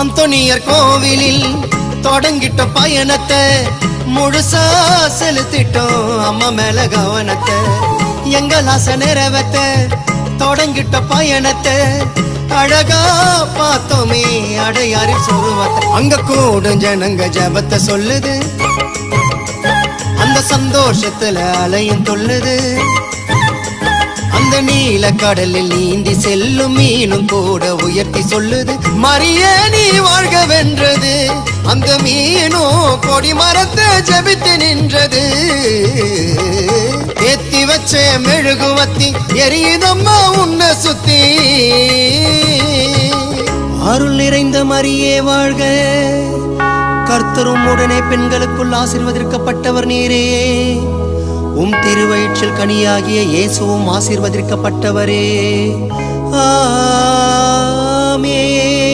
அந்தோனியர் கோவிலில் தொடங்கிட்ட பயணத்தை முழுசா செலுத்திட்டோம் அம்மா மேல கவனத்தை. எங்கள் ஆசை நிறைவேத்த தொடங்கிட்ட பயணத்தை அழகா பார்த்தோமே அடையாறி சொருவத்தை. அங்க கூடும் ஜனங்க ஜபத்தை சொல்லுது, அந்த சந்தோஷத்துல அலையும் தொல்லுது. அந்த நீல கடலில் நீந்தி செல்லும் மீனும் கூட உயர்த்தி சொல்லுது, மரியே நீ வாழ்க வென்றது. அந்த மீனோ கொடி மரத்தை ஜபித்து நின்றது. ஏத்தி வச்ச மெழுகுவத்தி எரியுதம்மா உன்னை சுத்தி. அருள் நிறைந்த மரியே வாழ்க, கர்த்தரும் உடனே பெண்களுக்குள் ஆசீர்வதிக்கப்பட்டவர் நீரே. உம் திருவயிற்றில் கனியாகிய இயேசுவும் ஆசீர்வதிக்கப்பட்டவரே. ஆமென்.